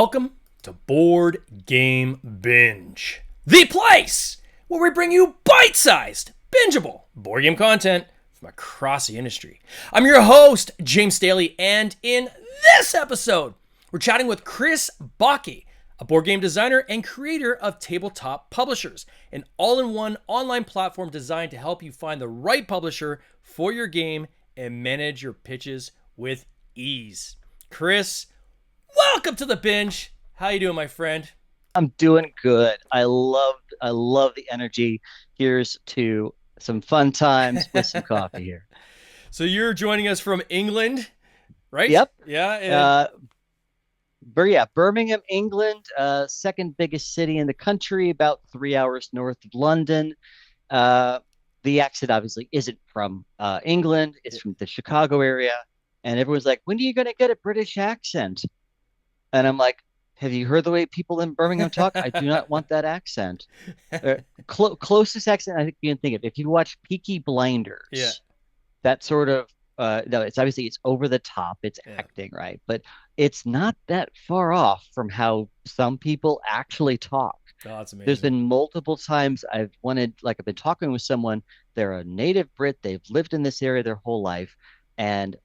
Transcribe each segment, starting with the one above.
Welcome to Board Game Binge, the place where we bring you bite-sized, bingeable board game content from across the industry. I'm your host, James Staley, and in this episode, we're chatting with Chris Backe, a board game designer and creator of Tabletop Publishers, an all-in-one online platform designed to help you find the right publisher for your game and manage your pitches with ease. Chris, welcome to the binge. How you doing, my friend? I'm doing good. I love the energy. Here's to some fun times with some coffee here. So you're joining us from England, right? Yep. Yeah. And Uh, Birmingham, England, second biggest city in the country, about 3 hours north of London. Uh, the accent obviously isn't from England; it's from the Chicago area. And everyone's like, "When are you going to get a British accent?" And I'm like, "Have you heard the way people in Birmingham talk? I do not want that accent." Closest accent I think you can think of. If you watch Peaky yeah, Blinders, that sort of no, it's obviously it's over the top, it's yeah. acting, right? But it's not that far off from how some people actually talk. Oh, that's There's amazing. been multiple times I've been talking with someone, they're a native Brit, they've lived in this area their whole life, and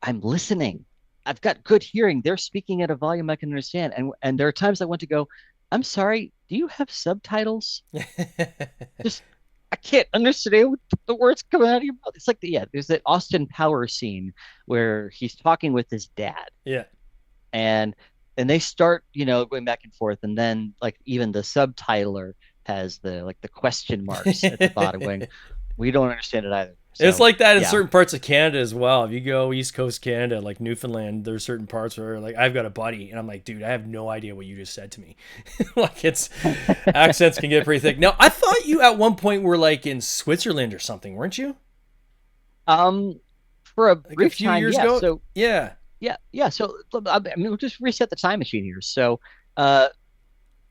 I'm listening. I've got good hearing. They're speaking at a volume I can understand. And there are times I want to go, I'm sorry, do you have subtitles? Just I can't understand what the words coming out of your mouth. It's like there's that Austin Powers scene where he's talking with his dad Yeah. and they start, going back and forth, and then like even the subtitler has the question marks at the bottom going, we don't understand it either. It's So like that in yeah. certain parts of Canada as well. If you go East Coast Canada, like Newfoundland, there's certain parts where like I've got a buddy and I'm like, dude, I have no idea what you just said to me. Like it's accents can get pretty thick. Now, I thought you at one point were like in Switzerland or something, weren't you? Um for a Like a brief few time, years yeah. ago? So Yeah. yeah. So I mean, we'll just reset the time machine here. So, uh,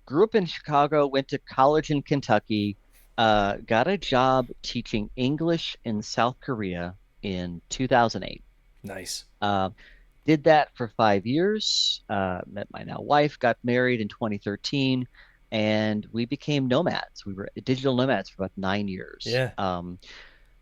grew up in Chicago, went to college in Kentucky, got a job teaching English in South Korea in 2008. Nice. Uh, did that for 5 years. Met my now wife, got married in 2013, and we became nomads. We were digital nomads for about 9 years. Yeah.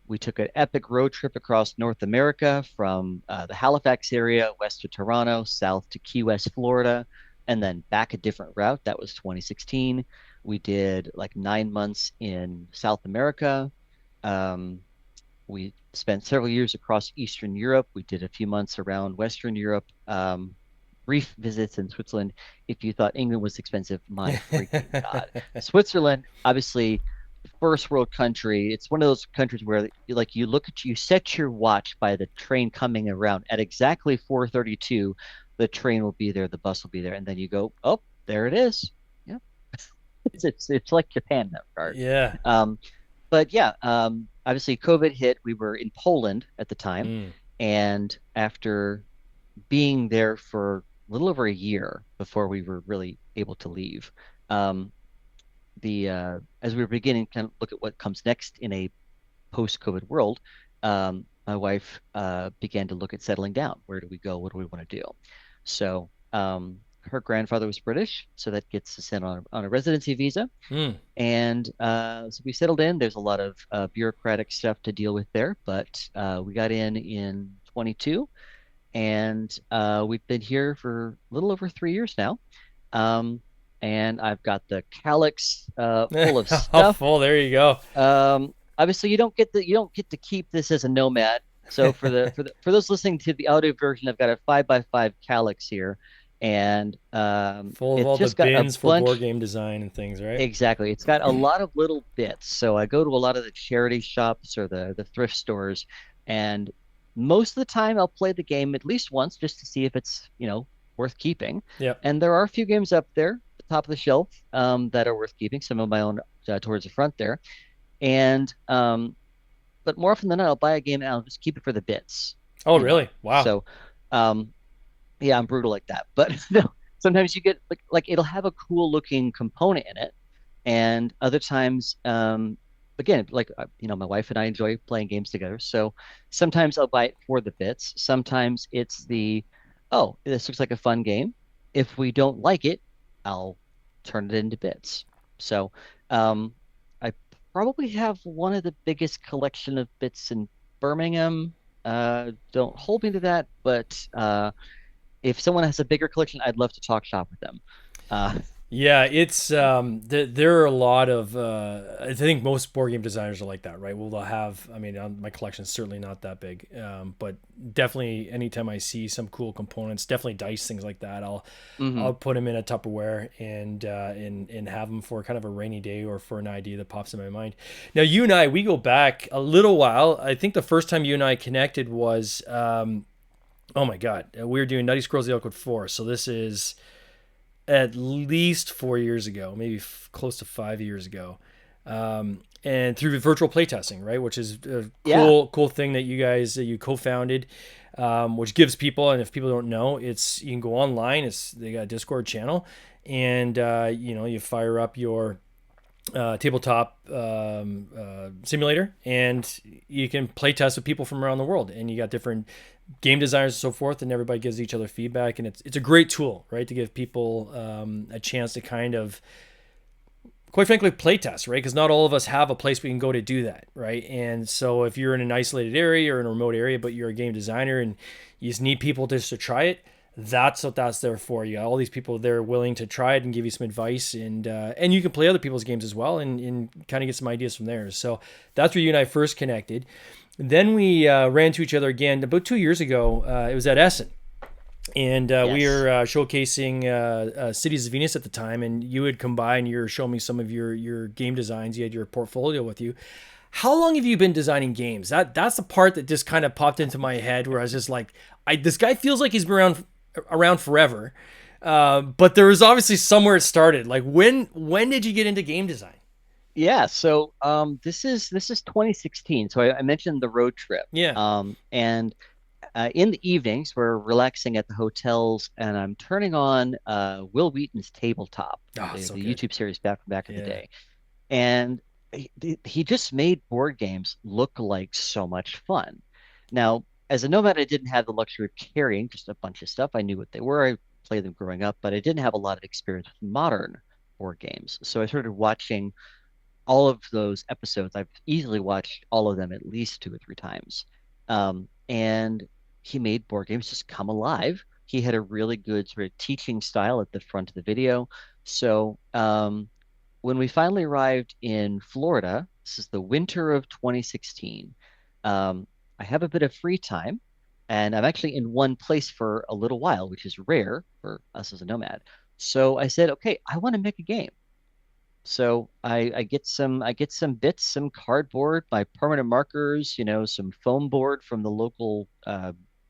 We took an epic road trip across North America from the Halifax area, west to Toronto, south to Key West, Florida, and then back a different route. That was 2016. We did like 9 months in South America. Um, we spent several years across Eastern Europe. We did a few months around Western Europe. Brief visits in Switzerland. If you thought England was expensive, my freaking God. Switzerland, obviously, first world country. It's one of those countries where you set your watch by the train coming around at exactly 4:32. The train will be there, the bus will be there, and then you go, oh, there it is. Yeah, it's like Japan in that regard. Yeah. Um, but yeah, obviously COVID hit. We were in Poland at the time, Mm. and after being there for a little over a year before we were really able to leave, um, the as we were beginning to kind of look at what comes next in a post-COVID world, my wife began to look at settling down. Where do we go? What do we want to do? So her grandfather was British, so that gets us in on a residency visa. Mm. And so we settled in. There's a lot of bureaucratic stuff to deal with there, but we got in 22, and we've been here for a little over 3 years now. Um, and I've got the Kallax full of Oh, stuff. full. There you go. Obviously, you don't get to keep this as a nomad. So for those listening to the audio version, I've got a 5x5 Kallax here, and Full of it's all the just got a bins for board bunch. game design and things, right? Exactly. It's got a lot of little bits. So I go to a lot of the charity shops or the thrift stores, and most of the time I'll play the game at least once just to see if it's, worth keeping. Yep. And there are a few games up there, at the top of the shelf, that are worth keeping. Some of my own towards the front there. And but more often than not, I'll buy a game and I'll just keep it for the bits, Oh, you know. really? Wow. So um yeah, I'm brutal like that. But no, sometimes you get like it'll have a cool looking component in it, and other times, again, like my wife and I enjoy playing games together. So sometimes I'll buy it for the bits. Sometimes it's oh, this looks like a fun game. If we don't like it, I'll turn it into bits. So, um, I probably have one of the biggest collection of bits in Birmingham. Don't hold me to that, but if someone has a bigger collection, I'd love to talk shop with them. Uh, Yeah, it's there are a lot of I think most board game designers are like that, right? Well, they'll have. I mean, my collection's certainly not that big, but definitely anytime I see some cool components, definitely dice things like that, I'll mhm. put them in a Tupperware and have them for kind of a rainy day or for an idea that pops in my mind. Now, you and I, we go back a little while. I think the first time you and I connected was oh my god, we were doing Nutty Squirrels the Elkwood 4. So this is at least 4 years ago, maybe close to 5 years ago, and through virtual playtesting, right? Which is a Yeah. cool thing that you guys that you co-founded, which gives people, and if people don't know, it's you can go online. It's they got a Discord channel, and you fire up your tabletop simulator, and you can play test with people from around the world, and you got different game designers and so forth, and everybody gives each other feedback, and it's a great tool, right, to give people a chance to kind of, quite frankly, play test, right? Because not all of us have a place we can go to do that, right? And so if you're in an isolated area or in a remote area, but you're a game designer and you just need people just to try it, that's what that's there for. You got all these people there willing to try it and give you some advice, and you can play other people's games as well, and kind of get some ideas from there. So that's where you and I first connected. Then we ran to each other again about 2 years ago. It was at Essen, and we Yes. were showcasing Cities of Venus at the time, and you had come by and you were showing me some of your game designs. You had your portfolio with you. How long have you been designing games? That's the part that just kind of popped into my head, where I was just like, this guy feels like he's been around forever, but there was obviously somewhere it started. Like when did you get into game design? Yeah. So this is 2016. So I mentioned the road trip. Yeah. And in the evenings, we're relaxing at the hotels, and I'm turning on Will Wheaton's Tabletop, Oh, the, so the good. YouTube series back in the Yeah. day. And he just made board games look like so much fun. Now, as a nomad, I didn't have the luxury of carrying just a bunch of stuff. I knew what they were. I played them growing up, but I didn't have a lot of experience with modern board games. So I started watching all of those episodes. I've easily watched all of them at least two or three times. And he made board games just come alive. He had a really good sort of teaching style at the front of the video. So when we finally arrived in Florida, this is the winter of 2016. I have a bit of free time, and I'm actually in one place for a little while, which is rare for us as a nomad. So I said, okay, I want to make a game. So I get some bits, some cardboard, my permanent markers, some foam board from the local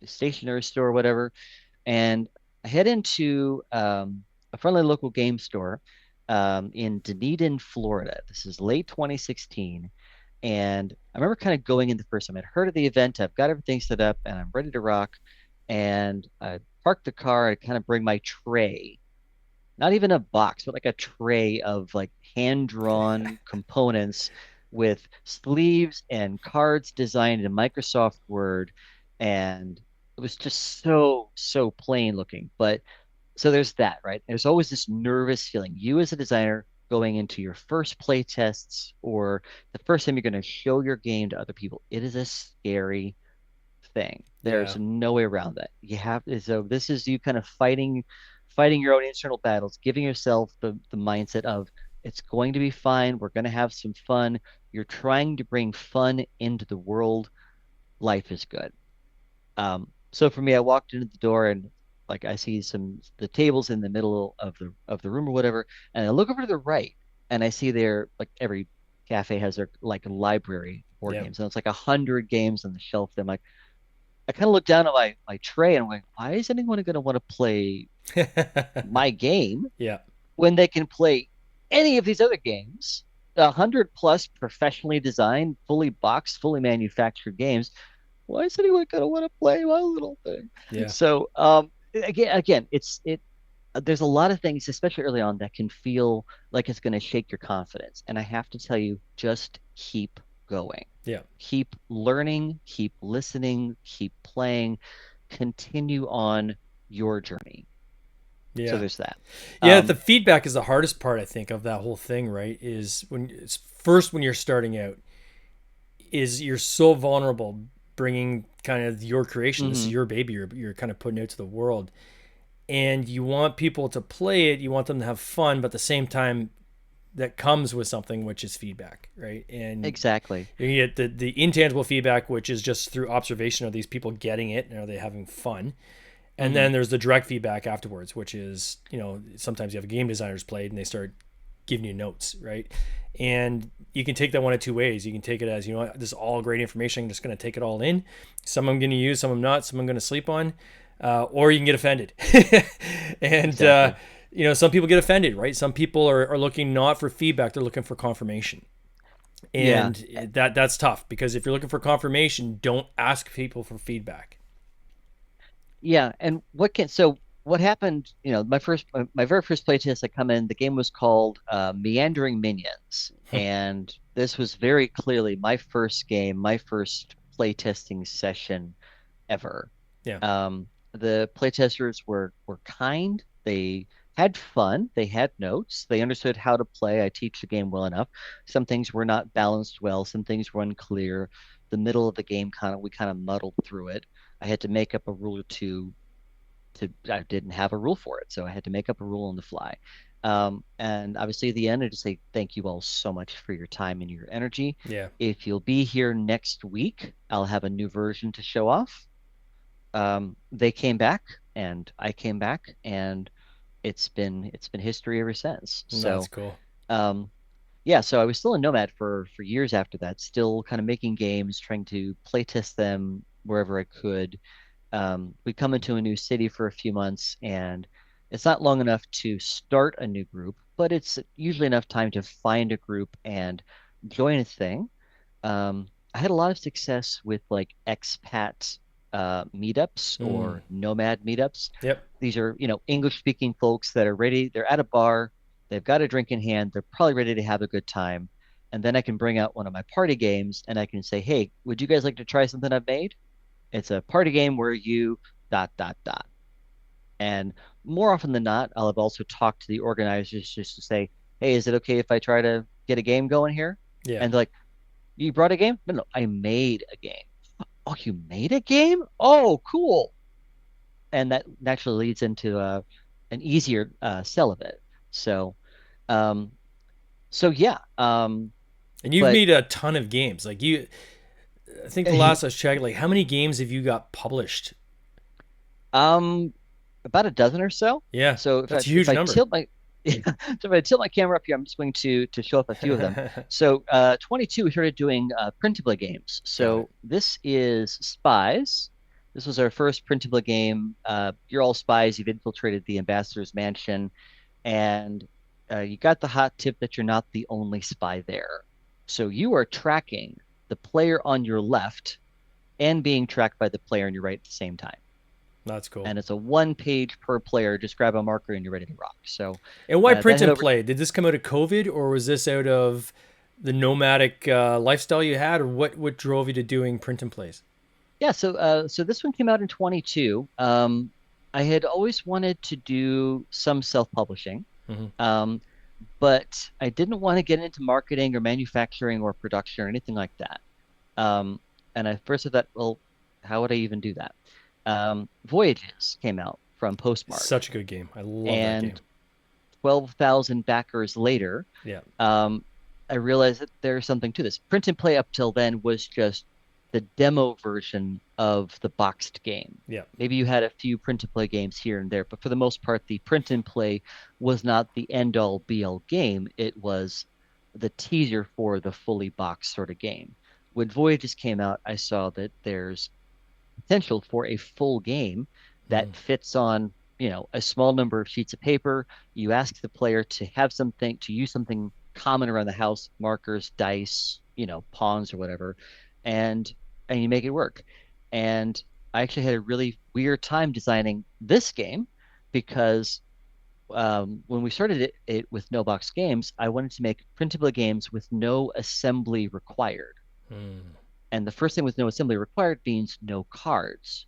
stationery store or whatever, and I head into a friendly local game store in Dunedin, Florida. This is late 2016, and I remember kind of going in the first time. I'd heard of the event, I've got everything set up, and I'm ready to rock. And I parked the car. I kind of bring my tray, not even a box, but like a tray of like hand-drawn components with sleeves and cards designed in Microsoft Word. And it was just so plain looking. But so there's that, right? There's always this nervous feeling. You as a designer going into your first play tests or the first time you're going to show your game to other people, it is a scary thing. Yeah. There's no way around that. You have to, so this is you kind of fighting your own internal battles, giving yourself the mindset of it's going to be fine. We're going to have some fun. You're trying to bring fun into the world. Life is good. So for me, I walked into the door and like I see some the tables in the middle of the room or whatever, and I look over to the right and I see there like every cafe has their like library board Yeah. games, and it's like 100 games on the shelf. I'm like, I kind of look down at my tray and I'm like, why is anyone going to want to play my game Yeah. when they can play any of these other games? 100 plus professionally designed, fully boxed, fully manufactured games. Why is anyone gonna want to play my little thing? Yeah. So again, it. There's a lot of things, especially early on, that can feel like it's going to shake your confidence. And I have to tell you, just keep going, Yeah. keep learning, keep listening, keep playing, continue on your journey. So Yeah. there's that. Yeah, the Um, feedback is the hardest part, I think, of that whole thing, right? Is when it's first when you're starting out, is you're so vulnerable bringing kind of your creation. This is mhm, your baby. You're kind of putting out to the world, and you want people to play it. You want them to have fun, but at the same time, that comes with something which is feedback, right? And exactly. you get the intangible feedback, which is just through observation of these people getting it and are they having fun. And Hmm. then there's the direct feedback afterwards, which is, sometimes you have game designers played and they start giving you notes, right? And you can take that one of two ways. You can take it as, this is all great information. I'm just going to take it all in. Some I'm going to use, some I'm not, some I'm going to sleep on. Or you can get offended. And, Exactly. some people get offended, right? Some people are looking not for feedback, they're looking for confirmation. Yeah. And that's tough because if you're looking for confirmation, don't ask people for feedback. Yeah, and what happened, my very first playtest I come in, the game was called Meandering Minions, and this was very clearly my first game, my first playtesting session ever. Yeah. The playtesters were kind. They had fun. They had notes. They understood how to play. I teach the game well enough. Some things were not balanced well. Some things were unclear. The middle of the game we kind of muddled through it. I had to make up a rule or two I didn't have a rule for it, so I had to make up a rule on the fly. And obviously, at the end, I just say thank you all so much for your time and your energy. Yeah. If you'll be here next week, I'll have a new version to show off. They came back, and I came back, and it's been history ever since. That's So, cool. um, yeah, so I was still a nomad for years after that, still kind of making games, trying to play test them wherever I could. We come into a new city for a few months, and it's not long enough to start a new group, but it's usually enough time to find a group and join a thing. I had a lot of success with like expat meetups Mm. or nomad meetups. Yep. These are, English speaking folks that are ready. They're at a bar, they've got a drink in hand, they're probably ready to have a good time. And then I can bring out one of my party games and I can say, hey, would you guys like to try something I've made? It's a party game where you dot dot dot. And more often than not, I'll have also talked to the organizers just to say, hey, is it okay if I try to get a game going here? Yeah. And they're like, you brought a game? No, no, I made a game. Oh, you made a game? Oh, cool. And that naturally leads into an easier sell of it. So, um, so yeah. And you've But made a ton of games. Like I think the last I was checking, like how many games have you got published? um, about a dozen or so. Yeah. So if I That's a if huge I number. tilt my so if I tilt my camera up here, I'm just going to show up a few of them. So 22, we started doing printable games. Got it. So this is Spies. This was our first printable game. You're all spies. You've infiltrated the ambassador's mansion, and you got the hot tip that you're not the only spy there. So you are tracking the player on your left and being tracked by the player on your right at the same time. That's cool. And it's a one page per player. Just grab a marker and you're ready to rock. So And why that print head and over. play? Did this come out of COVID or was this out of the nomadic lifestyle you had, or what drove you to doing print and plays? Yeah, so this one came out in 22. I had always wanted to do some self-publishing, Hmm. um, but I didn't want to get into marketing or manufacturing or production or anything like that. Um, and I first thought, well, how would I even do that? Voyages came out from Postmark, Such a good game. I love that game. and 12,000 backers later, Yeah. um, I realized that there's something to this. Print and play up till then was just the demo version of the boxed game. Yeah. Maybe you had a few print and play games here and there, but for the most part, the print and play was not the end all be all game. It was the teaser for the fully boxed sort of game. When Voyages came out, I saw that there's potential for a full game Mm. that fits on, a small number of sheets of paper. You ask the player to have something, to use something common around the house, markers, dice, pawns or whatever, and you make it work. And I actually had a really weird time designing this game because when we started it with no box games, I wanted to make printable games with no assembly required. Mm. And the first thing with no assembly required means no cards.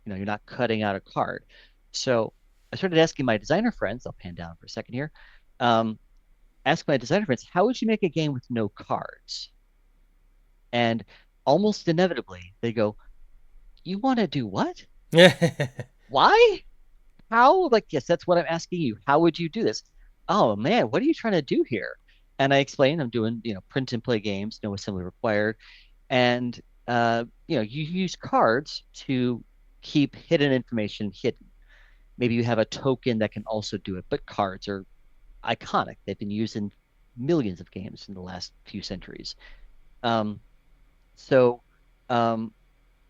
You're not cutting out a card. So I started asking my designer friends. I'll pan down for a second here. Um, ask my designer friends, how would you make a game with no cards? And almost inevitably, they go, "You want to do what? Why? How?" Like, yes, that's what I'm asking you. How would you do this? Oh man, what are you trying to do here? And I explained I'm doing, print and play games, no assembly required. And you use cards to keep hidden information hidden. Maybe you have a token that can also do it, but cards are iconic. They've been used in millions of games in the last few centuries. Um, so um,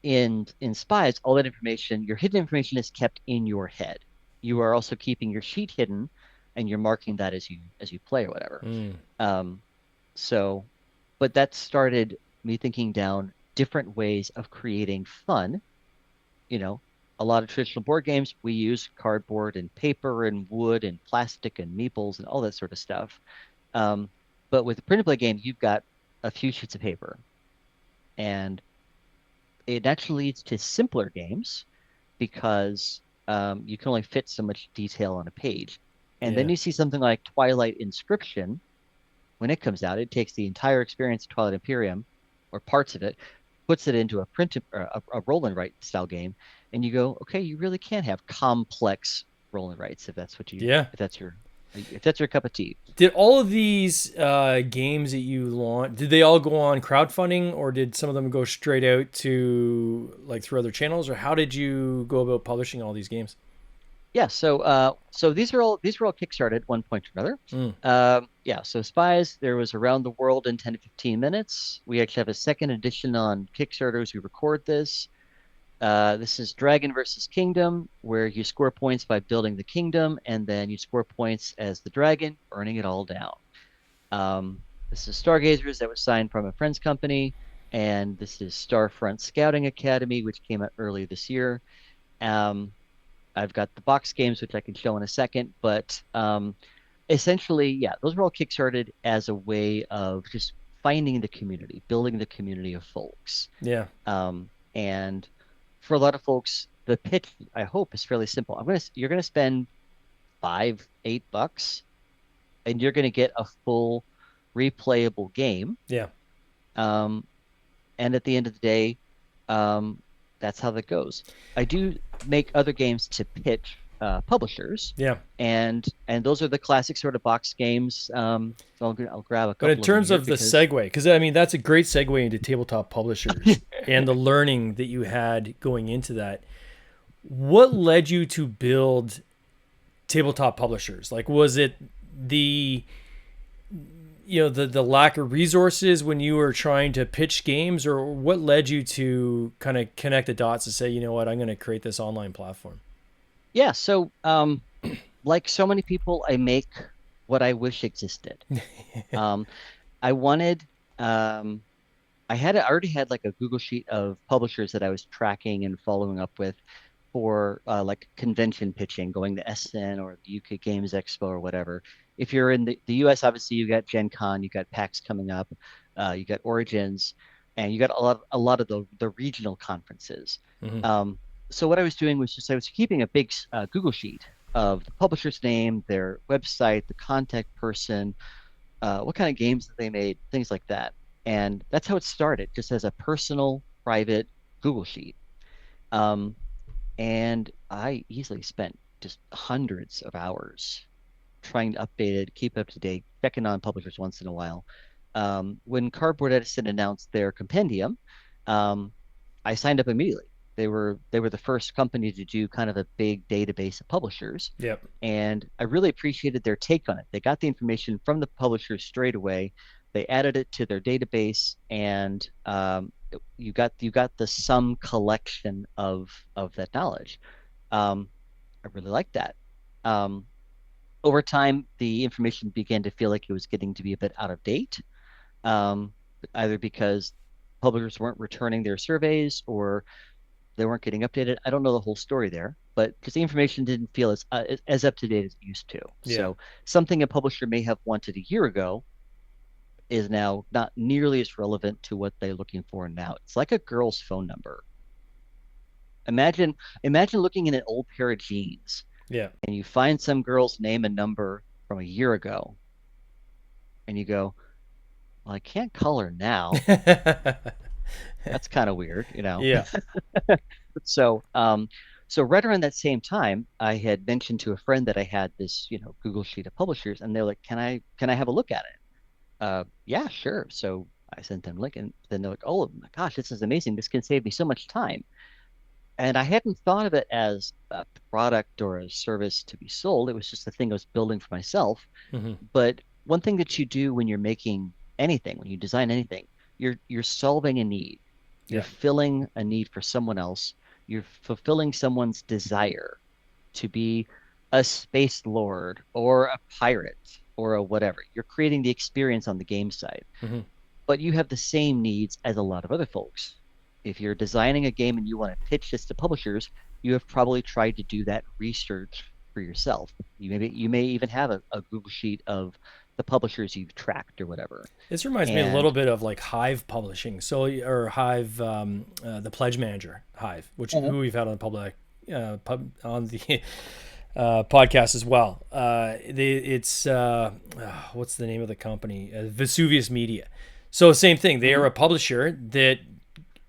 in Spies, all that information, your hidden information is kept in your head. You are also keeping your sheet hidden, and you're marking that as you play or whatever. Mm, Um, so, but that started me thinking down different ways of creating fun. You know, a lot of traditional board games, we use cardboard and paper and wood and plastic and meeples and all that sort of stuff. Um, but with a print and play game, you've got a few sheets of paper, and it naturally leads to simpler games because you can only fit so much detail on a page. And yeah. then you see something like Twilight Inscription. When it comes out, it takes the entire experience of Twilight Imperium, or parts of it, puts it into a print or a roll and write style game, and you go, okay, you really can have complex roll and writes Yeah. if that's your cup of tea. Did all of these games that you launched, did they all go on crowdfunding, or did some of them go straight out to like through other channels, or how did you go about publishing all these games? Yeah, so these were all kickstarted at one point or another. Mm, Yeah, so Spies, there was Around the World in 10 to 15 minutes. We actually have a second edition on Kickstarter as we record this. This is Dragon versus Kingdom, where you score points by building the kingdom, and then you score points as the dragon, burning it all down. This is Stargazers that was signed from a friend's company, and this is Starfront Scouting Academy, which came out early this year. Um, I've got the box games, which I can show in a second, but essentially, yeah, those were all kickstarted as a way of just finding the community, building the community of folks. yeah. And for a lot of folks, the pitch, I hope, is fairly simple. You're gonna spend $5, $8, and you're gonna get a full replayable game. Yeah. Um, and at the end of the day, um, that's how that goes. I do make other games to pitch publishers, Yeah. and those are the classic sort of box games. So I'll grab a But in couple of them terms here of the because segue, because I mean, that's a great segue into tabletop publishers and the learning that you had going into that. What led you to build tabletop publishers? Like, was it the the lack of resources when you were trying to pitch games, or what led you to kind of connect the dots and say, you know what, I'm going to create this online platform? yeah. So like so many people, I make what I wish existed. Um, I wanted um, I already had like a Google sheet of publishers that I was tracking and following up with for like convention pitching, going to SN or the UK Games Expo or whatever. If you're in the US, obviously you got Gen Con, you got PAX coming up, you got Origins, and you got a lot of the regional conferences. Hmm. Um, so what I was doing was just I was keeping a big Google sheet of the publisher's name, their website, the contact person, what kind of games that they made, things like that. And that's how it started, just as a personal, private Google sheet. Um, and I easily spent just hundreds of hours trying to update it, keep up to date, checking on publishers once in a while. When Cardboard Edison announced their compendium, um, I signed up immediately. They were the first company to do kind of a big database of publishers, Yep. and I really appreciated their take on it. They got the information from the publishers straight away. They added it to their database, and you got the sum collection of that knowledge. I really liked that. Um, Over time, the information began to feel like it was getting to be a bit out of date, um, either because publishers weren't returning their surveys or they weren't getting updated. I don't know the whole story there, but because the information didn't feel as up to date as it used to. Yeah. So something a publisher may have wanted a year ago is now not nearly as relevant to what they're looking for now. It's like a girl's phone number. Imagine looking in an old pair of jeans Yeah. and you find some girl's name and number from a year ago, and you go, well, I can't call her now. That's kind of weird, you know. Yeah. So, so right around that same time, I had mentioned to a friend that I had this, Google Sheet of publishers, and they're like, can I have a look at it? Yeah, sure. So I sent them a link, and then they're like, oh my gosh, this is amazing. This can save me so much time. And I hadn't thought of it as a product or a service to be sold. It was just a thing I was building for myself. Hmm. But one thing that you do when you're making anything, when you design anything, you're solving a need. You're Yeah. filling a need for someone else. You're fulfilling someone's desire to be a space lord or a pirate or a whatever. You're creating the experience on the game side, Hmm. but you have the same needs as a lot of other folks. If you're designing a game and you want to pitch this to publishers, you have probably tried to do that research for yourself. You may even have a Google sheet of the publishers you've tracked or whatever. This reminds me a little And bit of like Hive publishing. So, or Hive, the Pledge Manager Hive, which Mhm. who we've had on the public, on the podcast as well. It's what's the name of the company? Vesuvius Media. So same thing. They are Mhm. a publisher that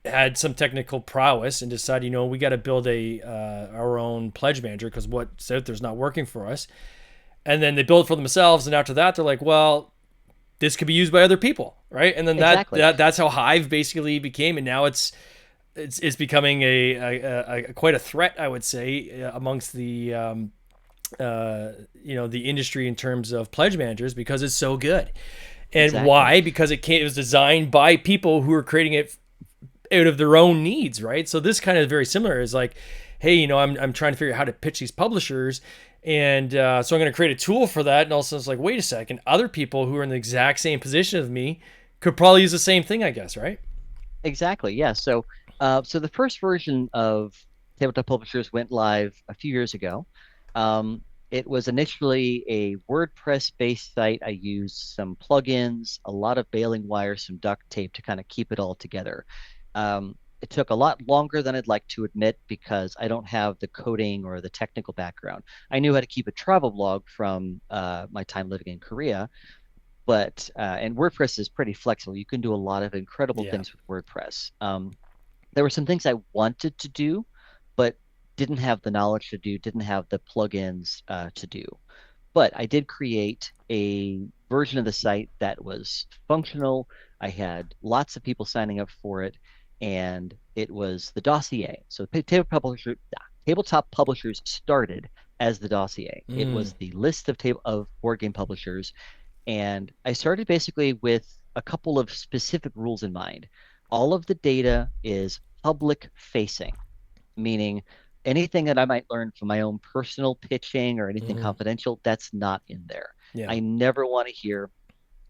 had some technical prowess and decided, we got to build our own pledge manager because what's out there's not working for us. And then they build it for themselves, and after that, they're like, well, this could be used by other people, right? And then Exactly. that's how Hive basically became, and now it's becoming a quite a threat, I would say, amongst the the industry in terms of pledge managers because it's so good. And Exactly. why? Because it was designed by people who are creating it out of their own needs, right? So this kind of very similar is like, hey, I'm trying to figure out how to pitch these publishers, and so I'm going to create a tool for that. And also, it's like, wait a second, other people who are in the exact same position as me could probably use the same thing, I guess, right? Exactly. Yeah. So the first version of Tabletop Publishers went live a few years ago. It was initially a WordPress-based site. I used some plugins, a lot of baling wire, some duct tape to kind of keep it all together. It took a lot longer than I'd like to admit because I don't have the coding or the technical background. I knew how to keep a travel blog from my time living in Korea, but and WordPress is pretty flexible. You can do a lot of incredible Yeah. things with WordPress. There were some things I wanted to do, but didn't have the knowledge to do, didn't have the plugins to do. But I did create a version of the site that was functional. I had lots of people signing up for it, and it was the dossier. So Tabletop Publishers started as the dossier. It Mm. was the list of board game publishers, and I started basically with a couple of specific rules in mind. All of the data is public facing, meaning anything that I might learn from my own personal pitching or anything Hmm. confidential, that's not in there. Yeah. I never want to hear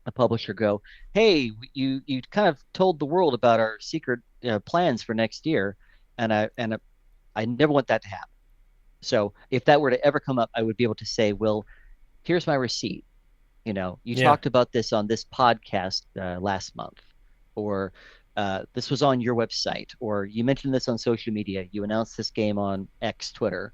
a publisher go, "Hey, you kind of told the world about our secret plans for next year," and I never want that to happen. So if that were to ever come up, I would be able to say, "Well, here's my receipt. You Yeah. talked about this on this podcast last month, or this was on your website, or you mentioned this on social media. You announced this game on X Twitter,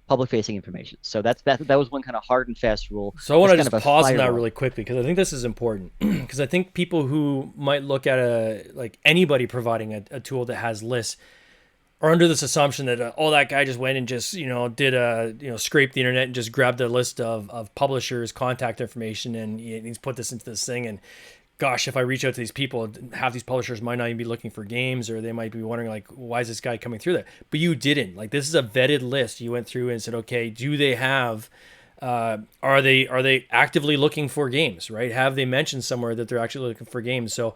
public facing information." So that was one kind of hard and fast rule. So I want That's to kind of just a pause on that firewall. really quickly because I think this is important because I think people who might look at like anybody providing a tool that has lists are under this assumption that that guy just went and just did scrape the internet and just grabbed a list of publishers contact information and he's put this into this thing, and gosh, if I reach out to these people, half these publishers might not even be looking for games, or they might be wondering like, why is this guy coming through that? But you didn't. Like, this is a vetted list. You went through and said, okay, do they have are they actively looking for games, right? Have they mentioned somewhere that they're actually looking for games? So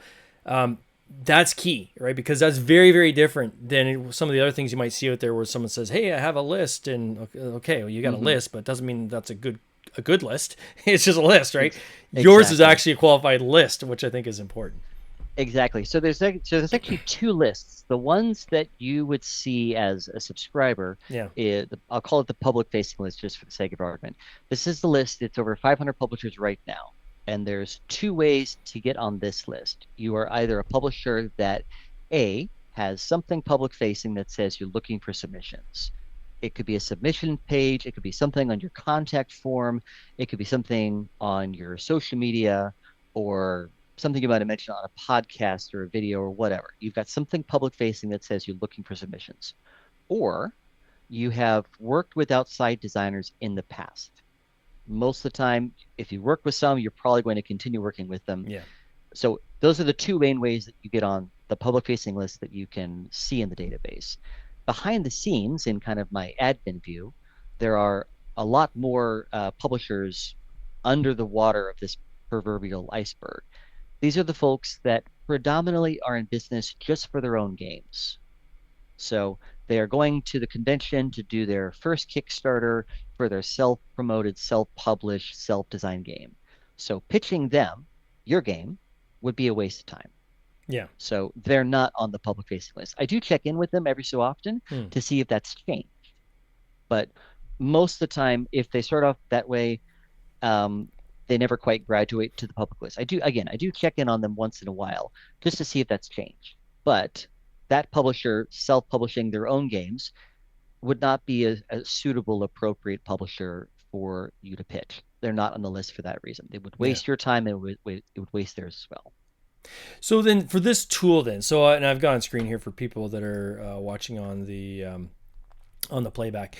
that's key, right? Because that's very, very different than some of the other things you might see out there where someone says, "Hey, I have a list," and okay, well, you got a Hmm. list, but it doesn't mean that's a good list. It's just a list, right? Yours is Exactly. actually a qualified list, which I think is important. Exactly. So there's actually two lists. The ones that you would see as a subscriber, Yeah. I'll call it the public facing list just for the sake of argument. This is the list. It's over 500 publishers right now. And there's two ways to get on this list. You are either a publisher that A has something public facing that says you're looking for submissions. It could be a submission page. It could be something on your contact form. It could be something on your social media or something you might have mentioned on a podcast or a video or whatever. You've got something public facing that says you're looking for submissions, or you have worked with outside designers in the past. Most of the time, if you work with some, you're probably going to continue working with them. Yeah. So those are the two main ways that you get on the public facing list that you can see in the database. Behind the scenes, in kind of my admin view, there are a lot more publishers under the water of this proverbial iceberg. These are the folks that predominantly are in business just for their own games. So they are going to the convention to do their first Kickstarter for their self-promoted, self-published, self-designed game. So pitching them your game would be a waste of time. Yeah. So they're not on the public facing list. I do check in with them every so often to see if that's changed. But most of the time, if they start off that way, they never quite graduate to the public list. I do check in on them once in a while just to see if that's changed. But that publisher self-publishing their own games would not be a suitable, appropriate publisher for you to pitch. They're not on the list for that reason. It would waste your time, and it would waste theirs as well. So then for this tool then, and I've got on screen here for people that are watching on the playback.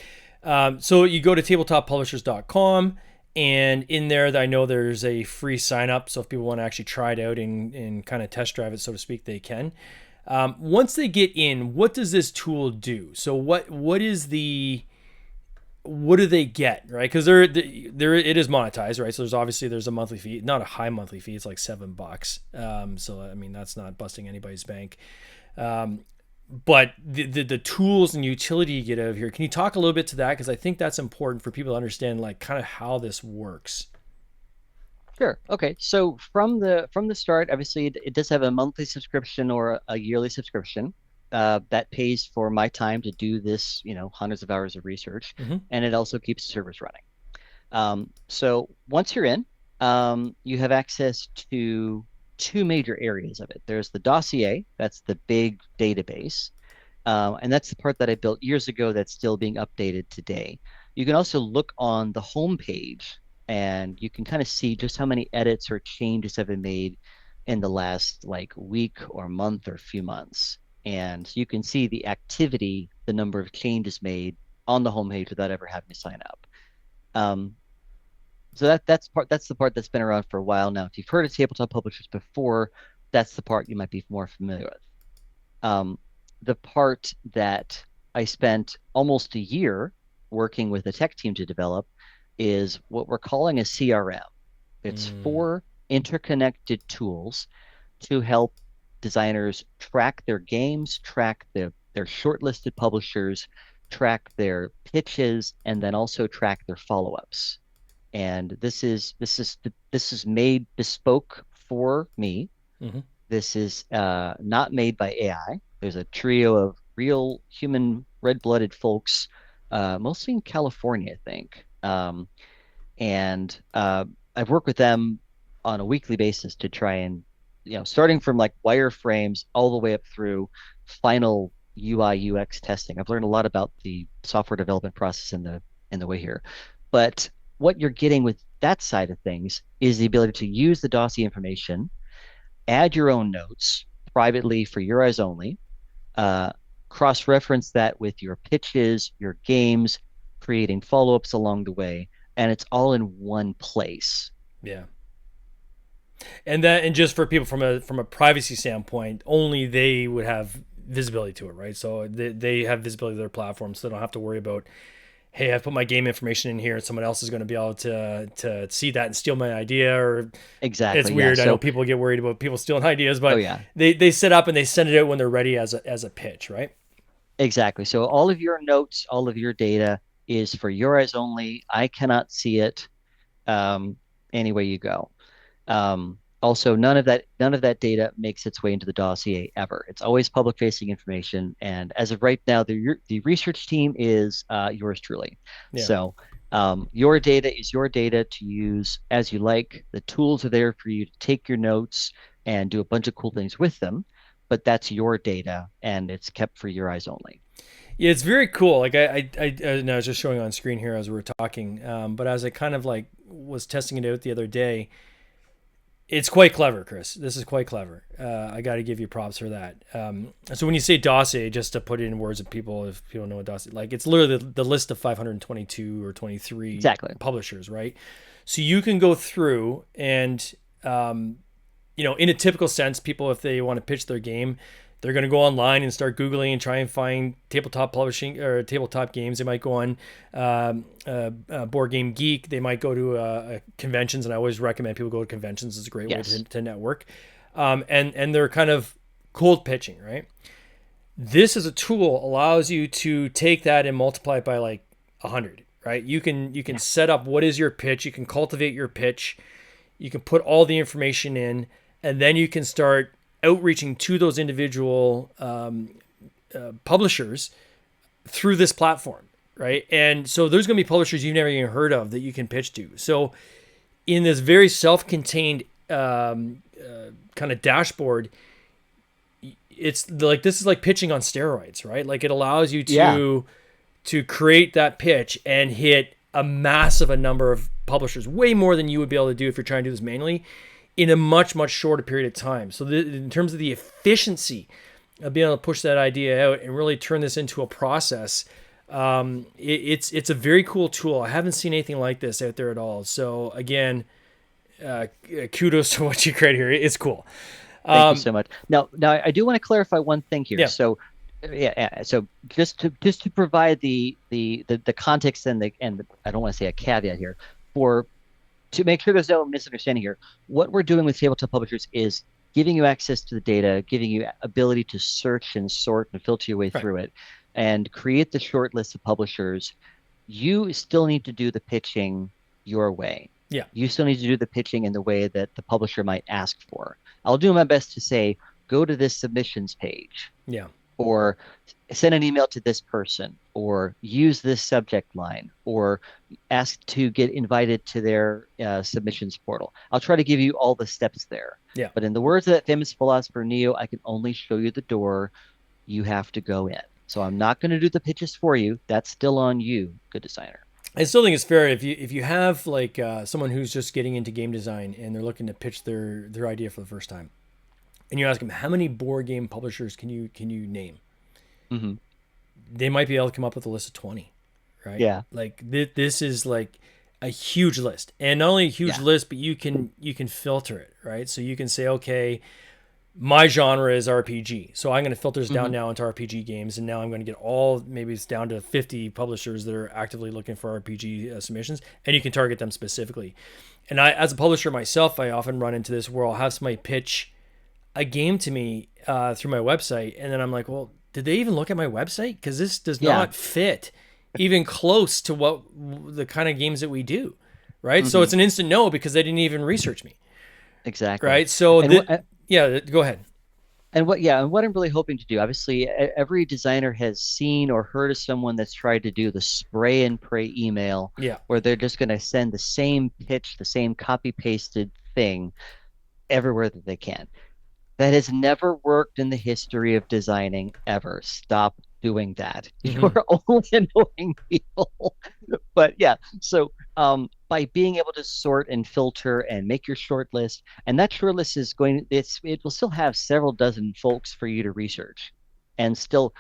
So you go to tabletoppublishers.com, and in there I know there's a free sign up. So if people want to actually try it out and kind of test drive it, so to speak, they can. Once they get in, what does this tool do? So what do they get, right? Because it is monetized, right? So there's a monthly fee, not a high monthly fee. It's like $7. So I mean that's not busting anybody's bank. But the tools and utility you get out of here. Can you talk a little bit to that? Because I think that's important for people to understand, like kind of how this works. Sure. Okay. So from the start, obviously it does have a monthly subscription or a yearly subscription that pays for my time to do this, hundreds of hours of research, and it also keeps the servers running. So once you're in, you have access to two major areas of it. There's the dossier, that's the big database, and that's the part that I built years ago that's still being updated today. You can also look on the home page, and you can kind of see just how many edits or changes have been made in the last week or month or few months. And you can see the activity, the number of changes made on the homepage without ever having to sign up. So that's the part that's been around for a while now. If you've heard of Tabletop Publishers before, that's the part you might be more familiar with. The part that I spent almost a year working with a tech team to develop is what we're calling a CRM. It's 4 interconnected tools to help designers track their games, track their shortlisted publishers, track their pitches, and then also track their follow-ups. And this is made bespoke for me. This is not made by AI. There's a trio of real human red-blooded folks, mostly in California, I think. And I've worked with them on a weekly basis to try and, starting from wireframes all the way up through final UI UX testing. I've learned a lot about the software development process in the way here. But what you're getting with that side of things is the ability to use the dossier information, add your own notes privately for your eyes only, cross-reference that with your pitches, your games, creating follow-ups along the way, and it's all in one place. Yeah. And just for people from a privacy standpoint, only they would have visibility to it, right? So they have visibility to their platform, so they don't have to worry about, hey, I've put my game information in here and someone else is going to be able to see that and steal my idea. Or exactly, it's weird. Yeah. I know people get worried about people stealing ideas, but yeah. they set up and they send it out when they're ready as a pitch, right? Exactly. So all of your notes, all of your data is for your eyes only. I cannot see it anywhere you go. Also, none of that data makes its way into the dossier ever. It's always public-facing information. And as of right now, the research team is yours truly. Yeah. So your data is your data to use as you like. The tools are there for you to take your notes and do a bunch of cool things with them. But that's your data, and it's kept for your eyes only. Yeah, it's very cool. Like and I was just showing on screen here as we were talking. But as I kind of like was testing it out the other day, it's quite clever, Chris. This is quite clever. I got to give you props for that. So when you say dossier, just to put it in words of people, if people don't know what dossier, like it's literally the list of 522 or 23 Exactly. publishers, right? So you can go through and, in a typical sense, people, if they want to pitch their game, they're going to go online and start Googling and try and find tabletop publishing or tabletop games. They might go on Board Game Geek. They might go to conventions, and I always recommend people go to conventions. It's a great way to network. And they're kind of cold pitching, right? This as a tool allows you to take that and multiply it by like 100, right? You can set up what is your pitch. You can cultivate your pitch. You can put all the information in, and then you can start outreaching to those individual publishers through this platform, right? And so there's going to be publishers you've never even heard of that you can pitch to. So in this very self-contained kind of dashboard, it's like this is like pitching on steroids, right? Like it allows you to create that pitch and hit a massive number of publishers, way more than you would be able to do if you're trying to do this manually, in a much, much shorter period of time. So in terms of the efficiency of being able to push that idea out and really turn this into a process, it's a very cool tool. I haven't seen anything like this out there at all. So again, kudos to what you create here. It's cool. Thank you so much. Now I do want to clarify one thing here. Yeah. So so just to provide the context and I don't want to say a caveat here, to make sure there's no misunderstanding here, what we're doing with Tabletop Publishers is giving you access to the data, giving you ability to search and sort and filter your way through it, and create the short list of publishers. You still need to do the pitching your way. Yeah. You still need to do the pitching in the way that the publisher might ask for. I'll do my best to say, go to this submissions page. Yeah. Or send an email to this person, or use this subject line, or ask to get invited to their submissions portal. I'll try to give you all the steps there. Yeah. But in the words of that famous philosopher Neo, I can only show you the door. You have to go in. So I'm not going to do the pitches for you. That's still on you, good designer. I still think it's fair if you have like someone who's just getting into game design and they're looking to pitch their idea for the first time, and you ask them, how many board game publishers can you name? Mm-hmm. They might be able to come up with a list of 20, right? Yeah. Like this is like a huge list, and not only a huge list, but you can filter it, right? So you can say, okay, my genre is RPG, so I'm going to filter this down now into RPG games, and now I'm going to get maybe it's down to 50 publishers that are actively looking for RPG submissions, and you can target them specifically. And I, as a publisher myself, I often run into this where I'll have somebody pitch a game to me through my website, and then I'm like, well, did they even look at my website? Because this does not fit even close to what the kind of games that we do, right? So it's an instant no because they didn't even research me. Exactly. Right. So go ahead. And what I'm really hoping to do, obviously, every designer has seen or heard of someone that's tried to do the spray and pray email, where they're just going to send the same pitch, the same copy pasted thing everywhere that they can. That has never worked in the history of designing ever. Stop doing that. You're only annoying people. But so by being able to sort and filter and make your short list, and that short list is it will still have several dozen folks for you to research. And still,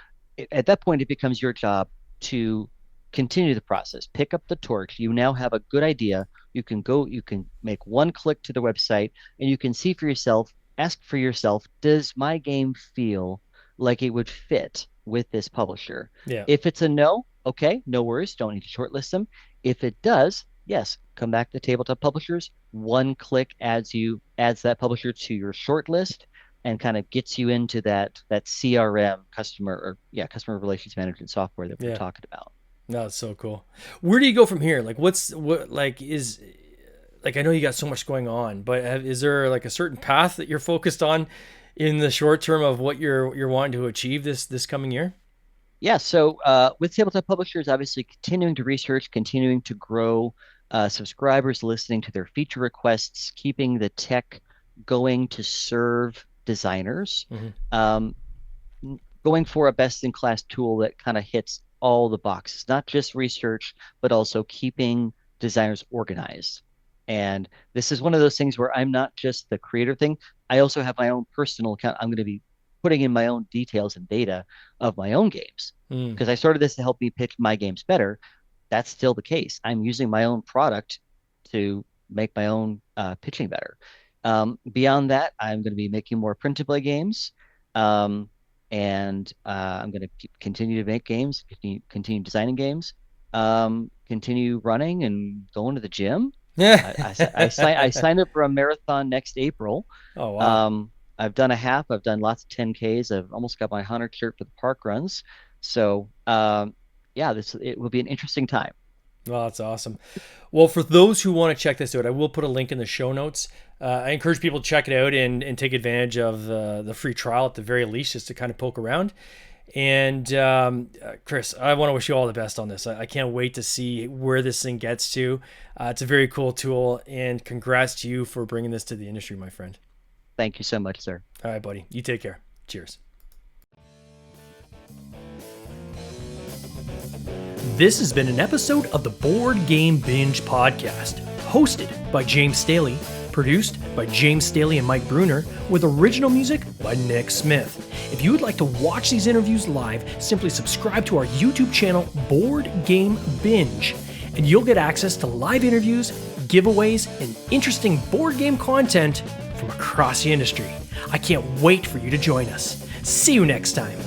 at that point, it becomes your job to continue the process. Pick up the torch. You now have a good idea. You can make one click to the website, and you can see for yourself, ask for yourself, does my game feel like it would fit with this publisher? Yeah. If it's a no, okay, no worries. Don't need to shortlist them. If it does, yes, come back to Tabletop Publishers. One click adds that publisher to your shortlist and kind of gets you into that CRM customer relations management software that we're talking about. No, it's so cool. Where do you go from here? Like, I know you got so much going on, but is there like a certain path that you're focused on in the short term of what you're wanting to achieve this coming year? Yeah. So with Tabletop Publishers, obviously continuing to research, continuing to grow subscribers, listening to their feature requests, keeping the tech going to serve designers. going for a best-in-class tool that kind of hits all the boxes, not just research, but also keeping designers organized. And this is one of those things where I'm not just the creator thing. I also have my own personal account. I'm going to be putting in my own details and data of my own games because I started this to help me pitch my games better. That's still the case. I'm using my own product to make my own pitching better. Beyond that, I'm going to be making more print-to-play games. And I'm going to continue to make games, continue designing games, continue running and going to the gym. I signed up for a marathon next April. Oh, wow. I've done a half. I've done lots of 10Ks. I've almost got my 100 shirt for the park runs. So, yeah, it will be an interesting time. Well, that's awesome. Well, for those who want to check this out, I will put a link in the show notes. I encourage people to check it out and take advantage of the free trial at the very least, just to kind of poke around. And Chris, I want to wish you all the best on this. I can't wait to see where this thing gets to. It's a very cool tool, and congrats to you for bringing this to the industry, my friend. Thank you so much, sir. All right, buddy. You take care. Cheers. This has been an episode of the Board Game Binge podcast, hosted by James Staley, produced by James Staley and Mike Bruner, with original music by Nick Smith. If you would like to watch these interviews live, simply subscribe to our YouTube channel, Board Game Binge, and you'll get access to live interviews, giveaways, and interesting board game content from across the industry. I can't wait for you to join us. See you next time.